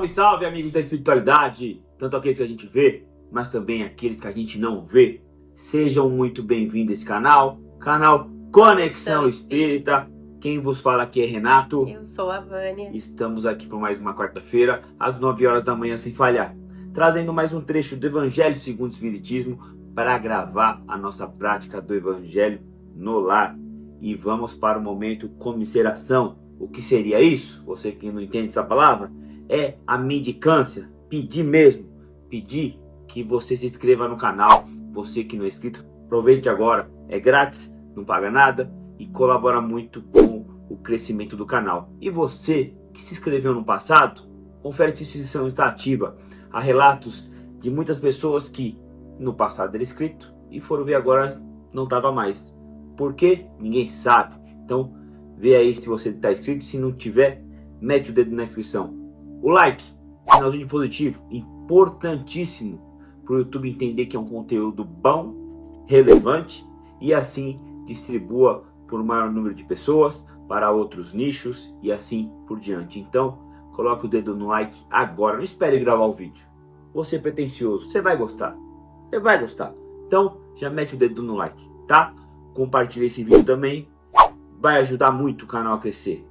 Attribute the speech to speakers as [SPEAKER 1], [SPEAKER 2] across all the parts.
[SPEAKER 1] Salve, salve, amigos da espiritualidade, tanto aqueles que a gente vê, mas também aqueles que a gente não vê. Sejam muito bem-vindos a esse canal Conexão Espírita. Quem vos fala aqui é Renato.
[SPEAKER 2] Eu sou a Vânia.
[SPEAKER 1] Estamos aqui por mais uma quarta-feira, às 9 horas da manhã, sem falhar, trazendo mais um trecho do Evangelho segundo o Espiritismo para gravar a nossa prática do Evangelho no lar. E vamos para o momento comiseração. O que seria isso? Você que não entende essa palavra, é a mendicância. Pedir mesmo, pedir que você se inscreva no canal. Você que não é inscrito, aproveite agora, é grátis, não paga nada e colabora muito com o crescimento do canal. E você que se inscreveu no passado, confere se a inscrição está ativa. Há relatos de muitas pessoas que no passado era inscrito e foram ver agora não estava mais. Por quê? Ninguém sabe. Então vê aí se você está inscrito. Se não tiver, mete o dedo na inscrição. O like, sinalzinho de positivo, importantíssimo para o YouTube entender que é um conteúdo bom, relevante, e assim distribua por um maior número de pessoas, para outros nichos e assim por diante. Então, coloque o dedo no like agora, não espere gravar o vídeo. Você é pretencioso, você vai gostar. Você vai gostar. Então, já mete o dedo no like, tá? Compartilhe esse vídeo também. Vai ajudar muito o canal a crescer,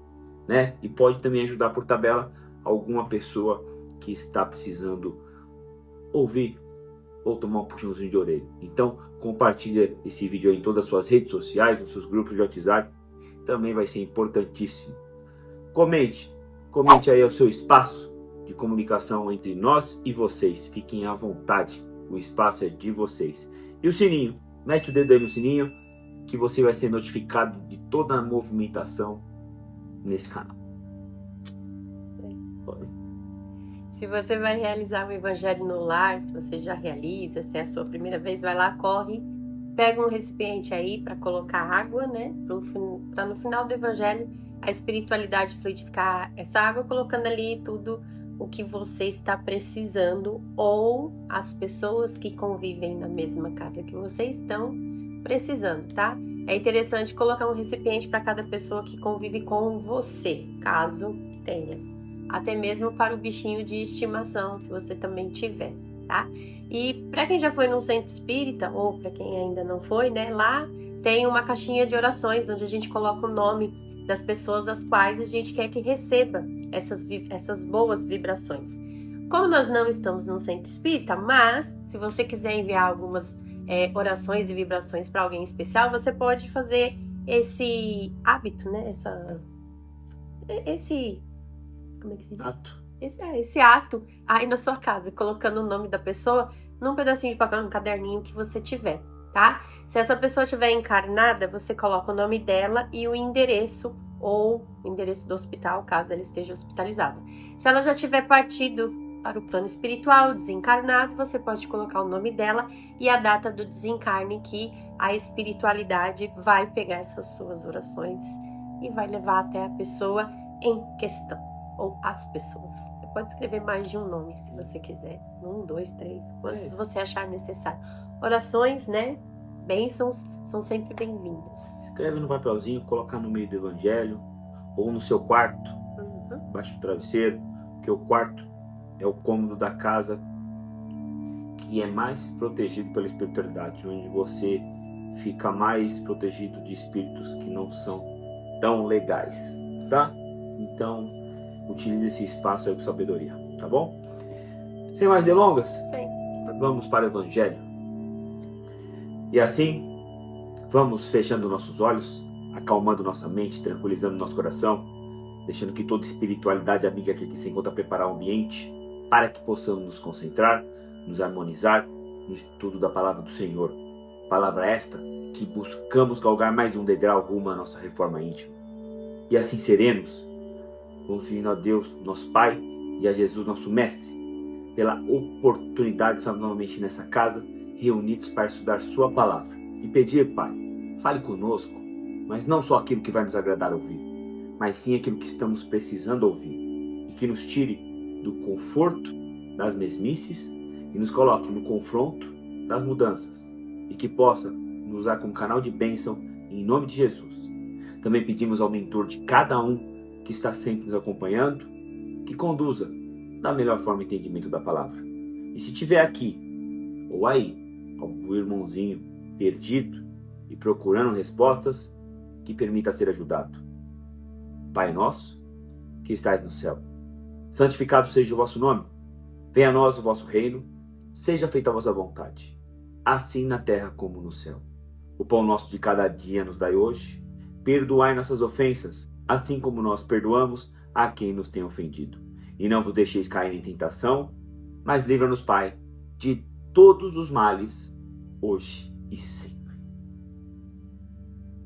[SPEAKER 1] né? E pode também ajudar por tabela alguma pessoa que está precisando ouvir ou tomar um puxãozinho de orelha. Então, compartilhe esse vídeo aí em todas as suas redes sociais, nos seus grupos de WhatsApp. Também vai ser importantíssimo. Comente aí o seu espaço de comunicação entre nós e vocês. Fiquem à vontade, o espaço é de vocês. E o sininho, mete o dedo aí no sininho, que você vai ser notificado de toda a movimentação nesse canal.
[SPEAKER 2] Se você vai realizar o Evangelho no lar, se você já realiza, se é a sua primeira vez, vai lá, corre, pega um recipiente aí para colocar água, né? Para no final do Evangelho a espiritualidade fluidificar essa água, colocando ali tudo o que você está precisando ou as pessoas que convivem na mesma casa que você estão precisando, tá? É interessante colocar um recipiente para cada pessoa que convive com você, caso tenha. Até mesmo para o bichinho de estimação, se você também tiver, tá? E para quem já foi num centro espírita, ou para quem ainda não foi, né? Lá tem uma caixinha de orações, onde a gente coloca o nome das pessoas das quais a gente quer que receba essas boas vibrações. Como nós não estamos num centro espírita, mas se você quiser enviar algumas orações e vibrações para alguém especial, você pode fazer esse hábito, né? Como é que se diz? Esse ato aí na sua casa, colocando o nome da pessoa num pedacinho de papel, num caderninho que você tiver, tá? Se essa pessoa estiver encarnada, você coloca o nome dela e o endereço, ou o endereço do hospital, caso ela esteja hospitalizada. Se ela já tiver partido para o plano espiritual, desencarnado, você pode colocar o nome dela e a data do desencarne, que a espiritualidade vai pegar essas suas orações e vai levar até a pessoa em questão, ou as pessoas. Você pode escrever mais de um nome, se você quiser. 1, 2, 3, quantos você achar necessário. Orações, né? Bênçãos são sempre bem-vindas.
[SPEAKER 1] Escreve no papelzinho, coloca no meio do Evangelho, ou no seu quarto, embaixo do travesseiro, porque o quarto é o cômodo da casa que é mais protegido pela espiritualidade, onde você fica mais protegido de espíritos que não são tão legais, tá? Então, utilize esse espaço aí com sabedoria, tá bom? Sem mais delongas, vamos para o Evangelho. E assim, vamos fechando nossos olhos, acalmando nossa mente, tranquilizando nosso coração, deixando que toda espiritualidade amiga que aqui se encontra preparar o ambiente para que possamos nos concentrar, nos harmonizar no estudo da palavra do Senhor. Palavra esta que buscamos galgar mais um degrau rumo à nossa reforma íntima. E assim seremos, confiando a Deus, nosso Pai, e a Jesus, nosso Mestre, pela oportunidade de estar novamente nessa casa, reunidos para estudar Sua palavra. E pedir, Pai, fale conosco, mas não só aquilo que vai nos agradar ouvir, mas sim aquilo que estamos precisando ouvir, e que nos tire do conforto das mesmices e nos coloque no confronto das mudanças, e que possa nos usar como canal de bênção em nome de Jesus. Também pedimos ao mentor de cada um que está sempre nos acompanhando, que conduza da melhor forma o entendimento da palavra. E se tiver aqui ou aí algum irmãozinho perdido e procurando respostas, que permita ser ajudado. Pai nosso, que estais no céu, santificado seja o vosso nome. Venha a nós o vosso reino, seja feita a vossa vontade, assim na terra como no céu. O pão nosso de cada dia nos dai hoje. Perdoai nossas ofensas, assim como nós perdoamos a quem nos tem ofendido. E não vos deixeis cair em tentação, mas livra-nos, Pai, de todos os males, hoje e sempre.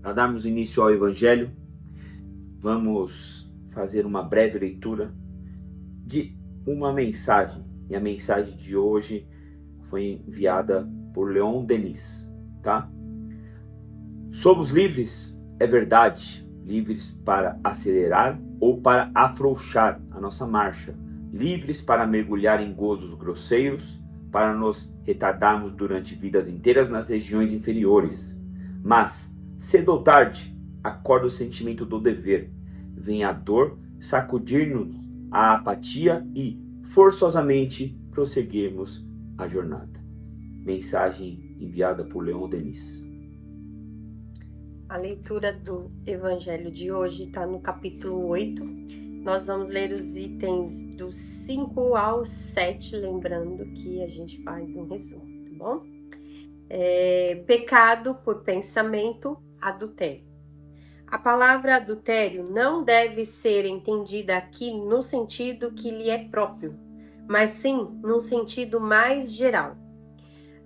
[SPEAKER 1] Para darmos início ao Evangelho, vamos fazer uma breve leitura de uma mensagem. E a mensagem de hoje foi enviada por Leon Denis, tá? Somos livres, é verdade, livres para acelerar ou para afrouxar a nossa marcha, livres para mergulhar em gozos grosseiros, para nos retardarmos durante vidas inteiras nas regiões inferiores. Mas, cedo ou tarde, acorda o sentimento do dever, vem a dor sacudir-nos a apatia e, forçosamente, prosseguirmos a jornada. Mensagem enviada por Leon Denis.
[SPEAKER 2] A leitura do Evangelho de hoje está no capítulo 8. Nós vamos ler os itens do 5 ao 7, lembrando que a gente faz um resumo, tá bom? Pecado por pensamento, adultério. A palavra adultério não deve ser entendida aqui no sentido que lhe é próprio, mas sim num sentido mais geral.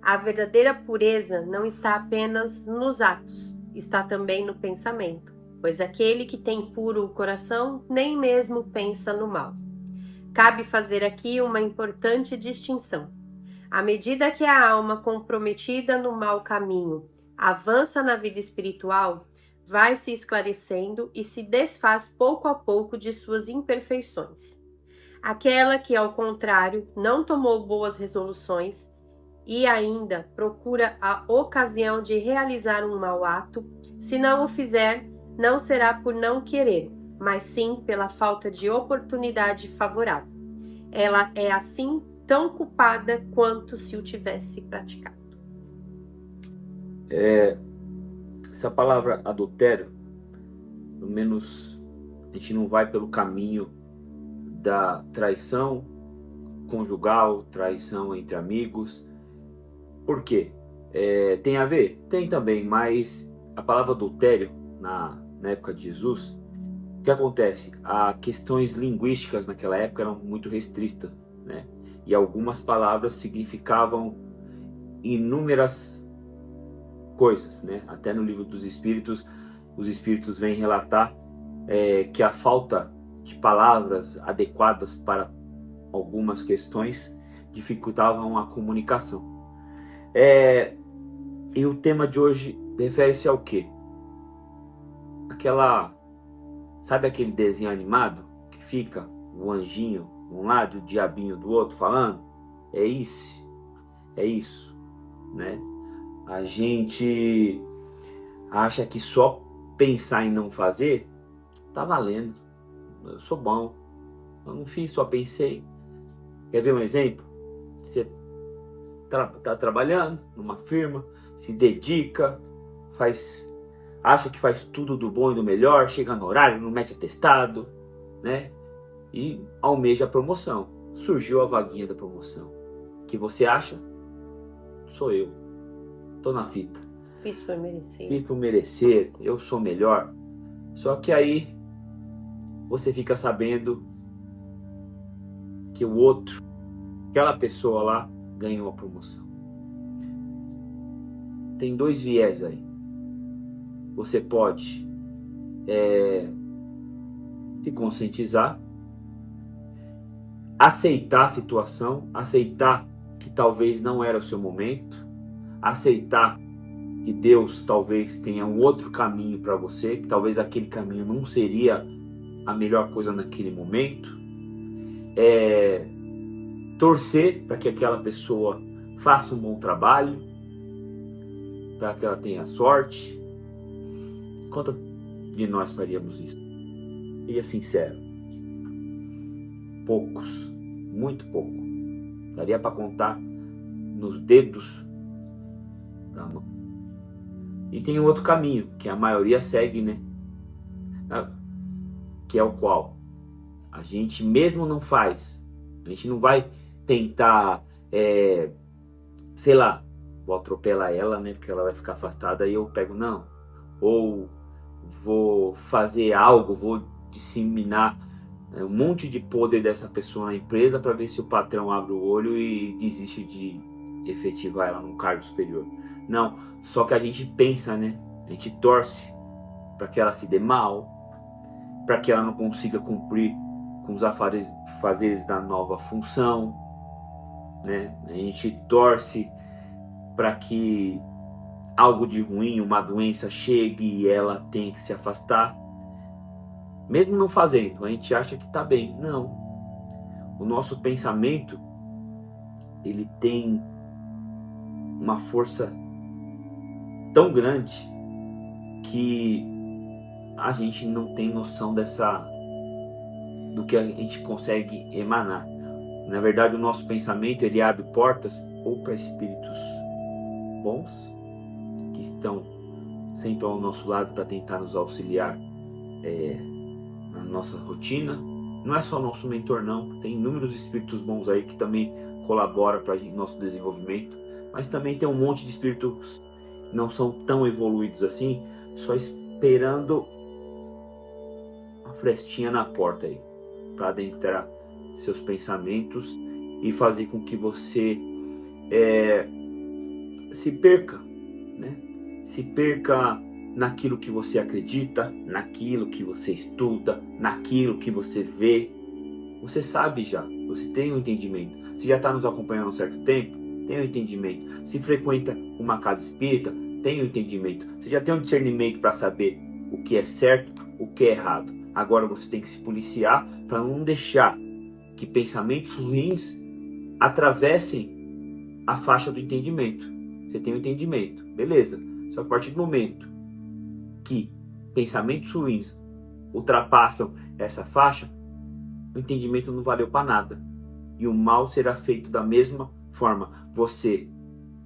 [SPEAKER 2] A verdadeira pureza não está apenas nos atos, está também no pensamento, pois aquele que tem puro o coração nem mesmo pensa no mal. Cabe fazer aqui uma importante distinção. À medida que a alma comprometida no mau caminho avança na vida espiritual, vai se esclarecendo e se desfaz pouco a pouco de suas imperfeições. Aquela que, ao contrário, não tomou boas resoluções e ainda procura a ocasião de realizar um mau ato, se não o fizer, não será por não querer, mas sim pela falta de oportunidade favorável. Ela é assim tão culpada quanto se o tivesse praticado.
[SPEAKER 1] Essa palavra adultério, pelo menos a gente não vai pelo caminho da traição conjugal, traição entre amigos. Por quê? Tem a ver? Tem também, mas a palavra adultério, na época de Jesus, o que acontece? As questões linguísticas naquela época eram muito restritas, né? E algumas palavras significavam inúmeras coisas, né? Até no livro dos Espíritos, os Espíritos vêm relatar que a falta de palavras adequadas para algumas questões dificultavam a comunicação. E o tema de hoje refere-se ao quê? Sabe aquele desenho animado que fica o anjinho de um lado e o diabinho do outro falando? É isso, né? A gente acha que só pensar em não fazer tá valendo. Eu sou bom, eu não fiz, só pensei. Quer ver um exemplo? Você tá trabalhando numa firma, se dedica, acha que faz tudo do bom e do melhor, chega no horário, não mete atestado, né? E almeja a promoção. Surgiu a vaguinha da promoção. O que você acha? Sou eu. Tô na fita.
[SPEAKER 2] Fiz por merecer.
[SPEAKER 1] Fiz por merecer, eu sou melhor. Só que aí você fica sabendo que o outro, aquela pessoa lá, ganhou a promoção. Tem dois viés aí. Você pode se conscientizar, aceitar a situação, aceitar que talvez não era o seu momento, aceitar que Deus talvez tenha um outro caminho para você, que talvez aquele caminho não seria a melhor coisa naquele momento, torcer para que aquela pessoa faça um bom trabalho, para que ela tenha sorte. Quantos de nós faríamos isso? Seja sincero. Poucos. muito pouco. Daria para contar nos dedos da mão. E tem um outro caminho, que a maioria segue, né? Que é o qual a gente mesmo não faz. A gente não vai tentar, sei lá, vou atropelar ela, né? Porque ela vai ficar afastada e eu pego, não. Ou vou fazer algo, vou disseminar um monte de poder dessa pessoa na empresa para ver se o patrão abre o olho e desiste de efetivar ela num cargo superior. Não, só que a gente pensa, né? A gente torce para que ela se dê mal, para que ela não consiga cumprir com os afazeres da nova função, né? A gente torce para que algo de ruim, uma doença chegue e ela tenha que se afastar. Mesmo não fazendo, a gente acha que está bem. Não. O nosso pensamento, ele tem uma força tão grande que a gente não tem noção do que a gente consegue emanar. Na verdade, o nosso pensamento, ele abre portas ou para espíritos bons, que estão sempre ao nosso lado para tentar nos auxiliar na nossa rotina. Não é só nosso mentor, não. Tem inúmeros espíritos bons aí que também colaboram para o nosso desenvolvimento. Mas também tem um monte de espíritos que não são tão evoluídos assim, só esperando uma frestinha na porta aí, para adentrar seus pensamentos e fazer com que você se perca, né? Se perca naquilo que você acredita, naquilo que você estuda, naquilo que você vê. Você sabe já, você tem um entendimento. Se já está nos acompanhando há um certo tempo, tem um entendimento. Se frequenta uma casa espírita, tem um entendimento. Você já tem um discernimento para saber o que é certo, o que é errado. Agora você tem que se policiar para não deixar que pensamentos ruins atravessem a faixa do entendimento. Você tem um entendimento, beleza. Só que a partir do momento que pensamentos ruins ultrapassam essa faixa, o entendimento não valeu para nada. E o mal será feito da mesma forma. Você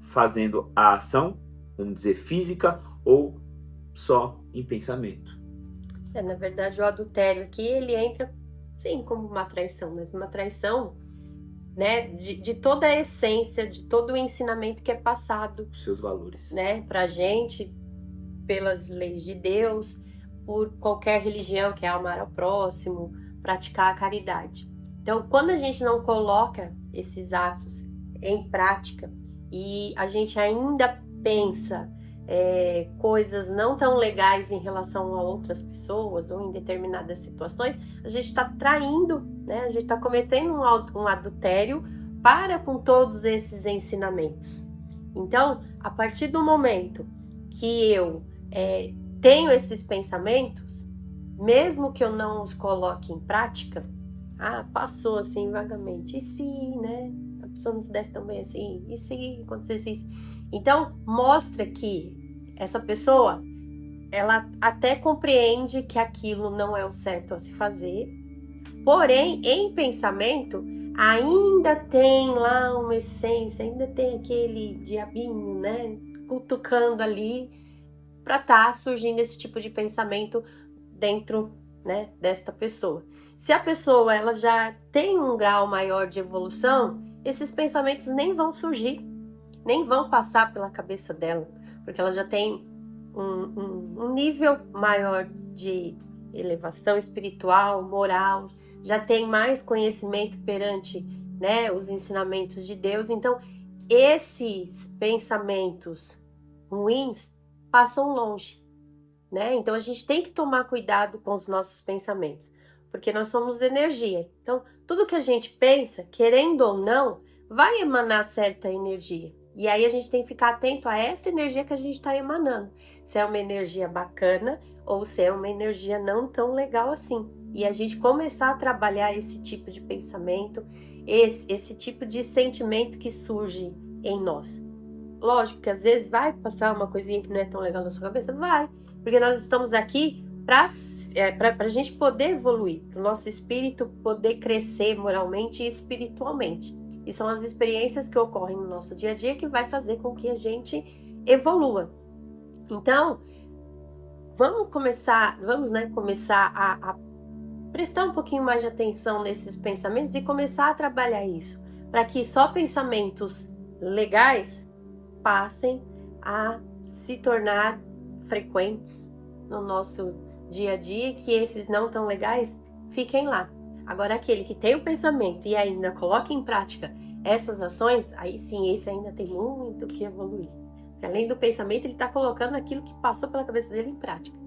[SPEAKER 1] fazendo a ação, vamos dizer, física ou só em pensamento.
[SPEAKER 2] Na verdade, o adultério aqui, ele entra, sim, como uma traição, mas uma traição, né, de toda a essência, de todo o ensinamento que é passado.
[SPEAKER 1] Os seus valores.
[SPEAKER 2] Né, pra gente, pelas leis de Deus, por qualquer religião, que é amar ao próximo, praticar a caridade. Então, quando a gente não coloca esses atos em prática e a gente ainda pensa coisas não tão legais em relação a outras pessoas ou em determinadas situações, a gente está traindo, né? A gente está cometendo um adultério para com todos esses ensinamentos. Então, a partir do momento que eu tenho esses pensamentos, mesmo que eu não os coloque em prática, passou assim vagamente, e se, né? A pessoa não se desse tão bem assim, e se acontecesse isso? Então, mostra que essa pessoa, ela até compreende que aquilo não é o certo a se fazer, porém, em pensamento, ainda tem lá uma essência, ainda tem aquele diabinho, né, cutucando ali, para estar surgindo esse tipo de pensamento dentro, né, desta pessoa. Se a pessoa ela já tem um grau maior de evolução, esses pensamentos nem vão surgir, nem vão passar pela cabeça dela, porque ela já tem um nível maior de elevação espiritual, moral, já tem mais conhecimento perante, né, os ensinamentos de Deus. Então, esses pensamentos ruins passam longe, né? Então, a gente tem que tomar cuidado com os nossos pensamentos, porque nós somos energia. Então, tudo que a gente pensa, querendo ou não, vai emanar certa energia. E aí a gente tem que ficar atento a essa energia que a gente está emanando. Se é uma energia bacana ou se é uma energia não tão legal assim. E a gente começar a trabalhar esse tipo de pensamento, esse tipo de sentimento que surge em nós. Lógico que às vezes vai passar uma coisinha que não é tão legal na sua cabeça, vai. Porque nós estamos aqui para para a gente poder evoluir, para o nosso espírito poder crescer moralmente e espiritualmente. E são as experiências que ocorrem no nosso dia a dia que vai fazer com que a gente evolua. Então, vamos começar a prestar um pouquinho mais de atenção nesses pensamentos e começar a trabalhar isso, para que só pensamentos legais passem a se tornar frequentes no nosso dia a dia, que esses não tão legais fiquem lá. Agora, aquele que tem o pensamento e ainda coloca em prática essas ações, aí sim, esse ainda tem muito o que evoluir. Porque além do pensamento, ele está colocando aquilo que passou pela cabeça dele em prática,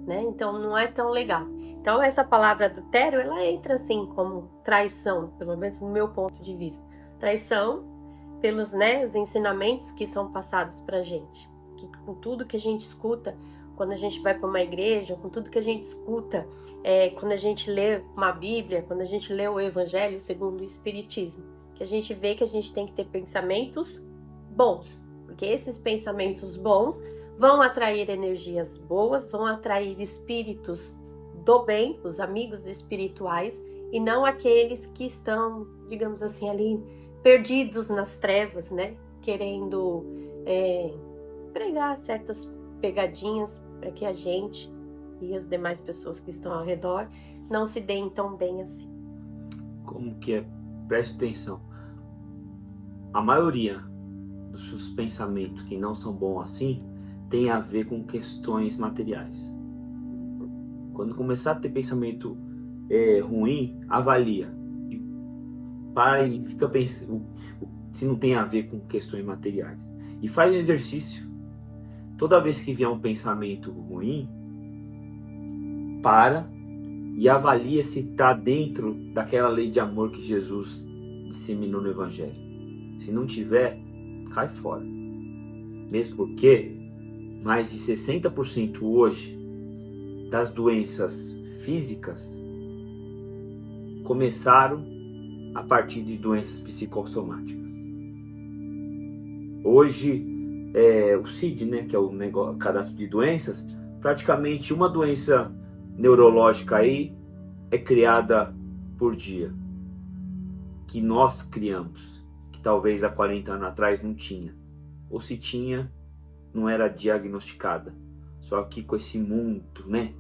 [SPEAKER 2] né? Então, não é tão legal. Então, essa palavra adultério, ela entra assim como traição, pelo menos no meu ponto de vista. Traição pelos, os ensinamentos que são passados pra gente. Que, com tudo que a gente escuta quando a gente vai para uma igreja, com tudo que a gente escuta quando a gente lê uma Bíblia, quando a gente lê o Evangelho segundo o Espiritismo, que a gente vê que a gente tem que ter pensamentos bons, porque esses pensamentos bons vão atrair energias boas, vão atrair espíritos do bem, os amigos espirituais, e não aqueles que estão, digamos assim, ali perdidos nas trevas, né? Querendo pregar certas pegadinhas para que a gente e as demais pessoas que estão ao redor não se deem tão bem assim.
[SPEAKER 1] Como que é? Preste atenção. A maioria dos seus pensamentos que não são bons assim tem a ver com questões materiais. Quando começar a ter pensamento ruim, avalia. E para e fica pensando se não tem a ver com questões materiais. E faz um exercício. Toda vez que vier um pensamento ruim, para e avalia se está dentro daquela lei de amor que Jesus disseminou no Evangelho. Se não tiver, cai fora. Mesmo porque mais de 60% hoje das doenças físicas começaram a partir de doenças psicossomáticas. Hoje, o CID, né, que é o cadastro de doenças, praticamente uma doença neurológica aí é criada por dia, que nós criamos, que talvez há 40 anos atrás não tinha, ou se tinha, não era diagnosticada. Só que com esse mundo, né,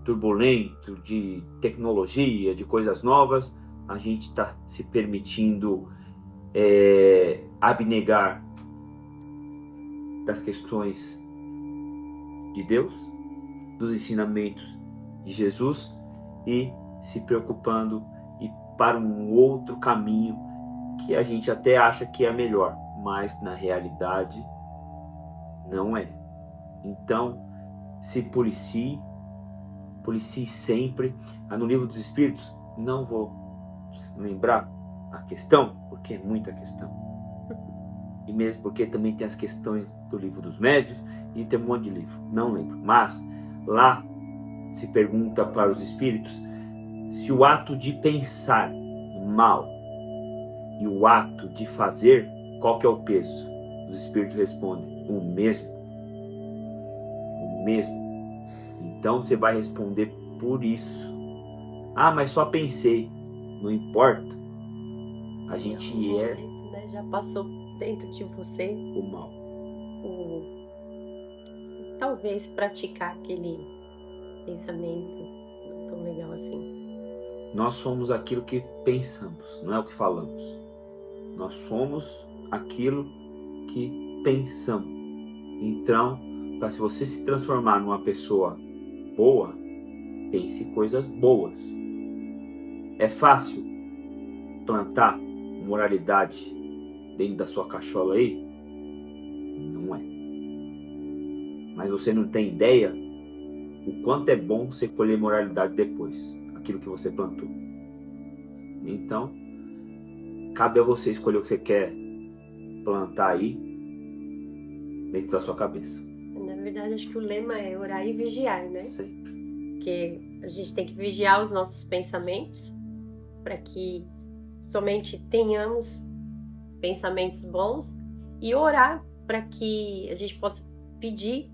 [SPEAKER 1] turbulento de tecnologia, de coisas novas, a gente está se permitindo abnegar das questões de Deus, dos ensinamentos de Jesus e se preocupando e para um outro caminho que a gente até acha que é melhor, mas na realidade não é. Então, se policie sempre. No Livro dos Espíritos, não vou lembrar a questão, porque é muita questão. E mesmo porque também tem as questões do Livro dos Médiuns e tem um monte de livro, não lembro. Mas lá se pergunta para os espíritos se o ato de pensar mal e o ato de fazer, qual que é o peso? Os espíritos respondem, o mesmo. O mesmo. Então você vai responder por isso. Ah, mas só pensei. Não importa. A gente
[SPEAKER 2] momento, né, já passou dentro de você
[SPEAKER 1] o mal.
[SPEAKER 2] Talvez praticar aquele pensamento não tão legal assim.
[SPEAKER 1] Nós somos aquilo que pensamos, não é o que falamos. Nós somos aquilo que pensamos. Então, para se você se transformar numa pessoa boa, pense coisas boas. É fácil plantar moralidade dentro da sua cachola aí? Não é. Mas você não tem ideia o quanto é bom você colher moralidade depois, aquilo que você plantou. Então, cabe a você escolher o que você quer plantar aí dentro da sua cabeça.
[SPEAKER 2] Na verdade, acho que o lema é orar e vigiar, né?
[SPEAKER 1] Sempre.
[SPEAKER 2] Porque a gente tem que vigiar os nossos pensamentos para que somente tenhamos pensamentos bons e orar para que a gente possa pedir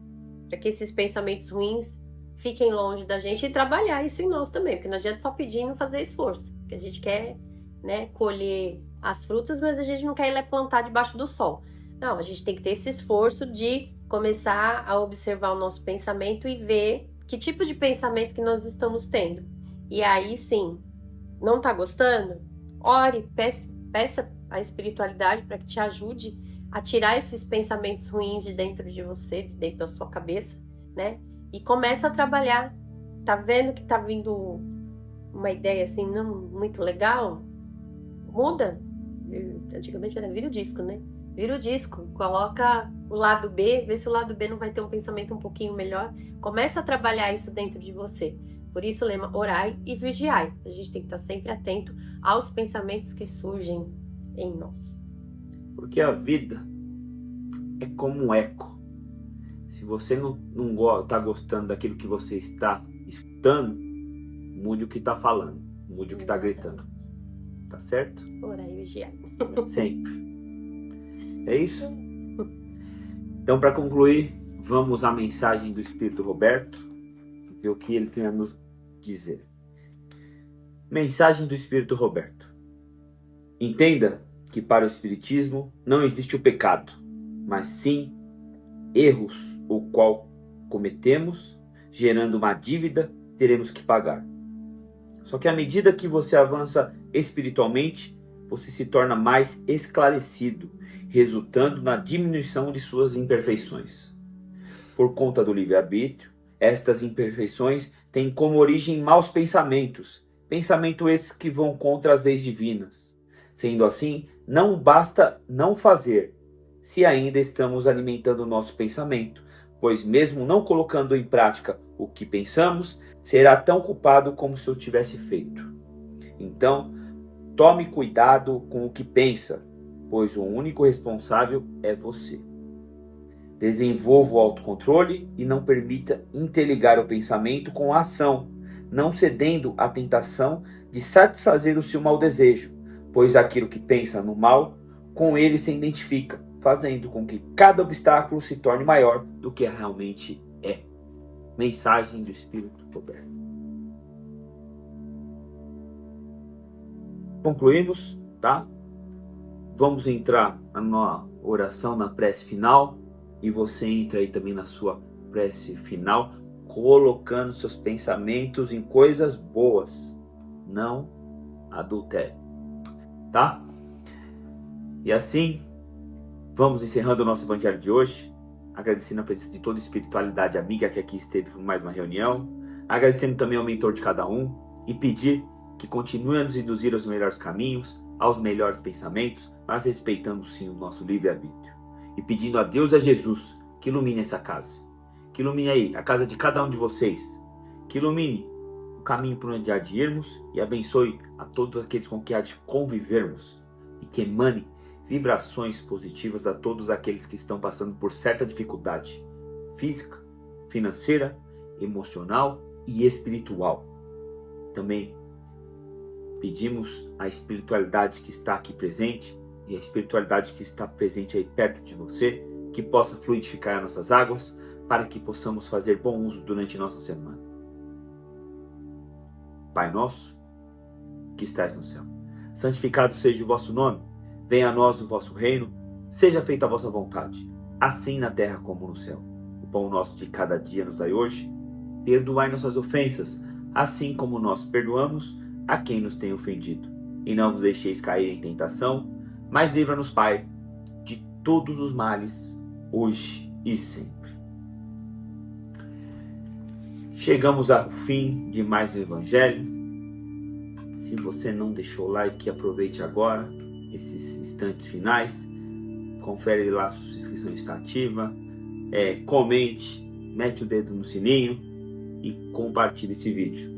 [SPEAKER 2] para que esses pensamentos ruins fiquem longe da gente e trabalhar isso em nós também, porque não adianta só pedir e não fazer esforço, porque a gente quer, né, colher as frutas, mas a gente não quer ir lá plantar debaixo do sol. Não, a gente tem que ter esse esforço de começar a observar o nosso pensamento e ver que tipo de pensamento que nós estamos tendo. E aí sim, não tá gostando? Ore, peça a espiritualidade para que te ajude a tirar esses pensamentos ruins de dentro de você, de dentro da sua cabeça, né? E começa a trabalhar. Tá vendo que tá vindo uma ideia assim não muito legal? Muda. Antigamente era vira o disco, né? Vira o disco, coloca o lado B, vê se o lado B não vai ter um pensamento um pouquinho melhor. Começa a trabalhar isso dentro de você. Por isso o lema, orai e vigiai. A gente tem que estar sempre atento aos pensamentos que surgem em nós.
[SPEAKER 1] Porque a vida é como um eco. Se você não está gostando daquilo que você está escutando, mude o que está falando, mude o que está gritando. Tá certo?
[SPEAKER 2] Orai e vigiai.
[SPEAKER 1] Sempre. É isso? Então, para concluir, vamos à mensagem do Espírito Roberto, ver o que ele tem a nos dizer. Mensagem do Espírito Roberto. Entenda que para o Espiritismo não existe o pecado, mas sim erros o qual cometemos, gerando uma dívida, teremos que pagar. Só que à medida que você avança espiritualmente, você se torna mais esclarecido, resultando na diminuição de suas imperfeições. Por conta do livre-arbítrio, estas imperfeições têm como origem maus pensamentos, pensamentos esses que vão contra as leis divinas. Sendo assim, não basta não fazer, se ainda estamos alimentando o nosso pensamento, pois mesmo não colocando em prática o que pensamos, será tão culpado como se eu tivesse feito. Então, tome cuidado com o que pensa, pois o único responsável é você. Desenvolva o autocontrole e não permita interligar o pensamento com a ação, não cedendo à tentação de satisfazer o seu mau desejo, pois aquilo que pensa no mal, com ele se identifica, fazendo com que cada obstáculo se torne maior do que realmente é. Mensagem do Espírito Roberto. Concluímos, tá? Vamos entrar na oração, na prece final, e você entra aí também na sua prece final, colocando seus pensamentos em coisas boas, não adultério, tá? E assim, vamos encerrando o nosso evangelho de hoje, agradecendo a presença de toda a espiritualidade amiga que aqui esteve por mais uma reunião, agradecendo também ao mentor de cada um e pedir que continue a nos induzir aos melhores caminhos, aos melhores pensamentos, mas respeitando sim o nosso livre-arbítrio. E pedindo a Deus e a Jesus que ilumine essa casa. Que ilumine aí a casa de cada um de vocês. Que ilumine o caminho por onde há de irmos e abençoe a todos aqueles com que há de convivermos. E que emane vibrações positivas a todos aqueles que estão passando por certa dificuldade física, financeira, emocional e espiritual. Também pedimos a espiritualidade que está aqui presente e a espiritualidade que está presente aí perto de você, que possa fluidificar nossas águas para que possamos fazer bom uso durante nossa semana. Pai nosso, que estais no céu, santificado seja o vosso nome, venha a nós o vosso reino, seja feita a vossa vontade, assim na terra como no céu. O pão nosso de cada dia nos dai hoje, perdoai nossas ofensas, assim como nós perdoamos a quem nos tem ofendido. E não vos deixeis cair em tentação, mas livra-nos, Pai, de todos os males, hoje e sempre. Chegamos ao fim de mais um Evangelho. Se você não deixou o like, aproveite agora, esses instantes finais. Confere lá se a sua inscrição está ativa. Comente, mete o dedo no sininho e compartilhe esse vídeo.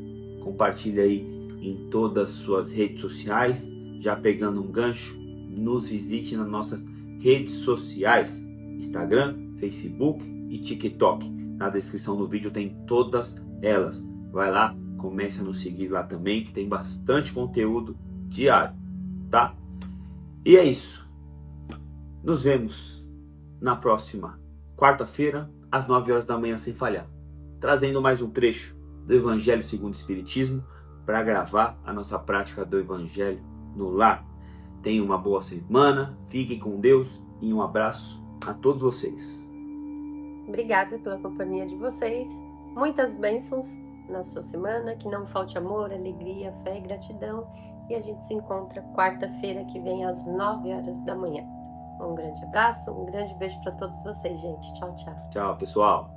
[SPEAKER 1] Compartilhe aí em todas as suas redes sociais. Já pegando um gancho, nos visite nas nossas redes sociais, Instagram, Facebook e TikTok. Na descrição do vídeo tem todas elas. Vai lá, comece a nos seguir lá também, que tem bastante conteúdo diário, tá? E é isso. Nos vemos na próxima quarta-feira, às 9 horas da manhã, sem falhar. trazendo mais um trecho do Evangelho segundo o Espiritismo para gravar a nossa prática do Evangelho no lar. Tenham uma boa semana, fiquem com Deus e um abraço a todos vocês.
[SPEAKER 2] Obrigada pela companhia de vocês. Muitas bênçãos na sua semana, que não falte amor, alegria, fé e gratidão. E a gente se encontra quarta-feira que vem às 9 horas da manhã. Um grande abraço, um grande beijo para todos vocês, gente. Tchau, tchau.
[SPEAKER 1] Tchau, pessoal.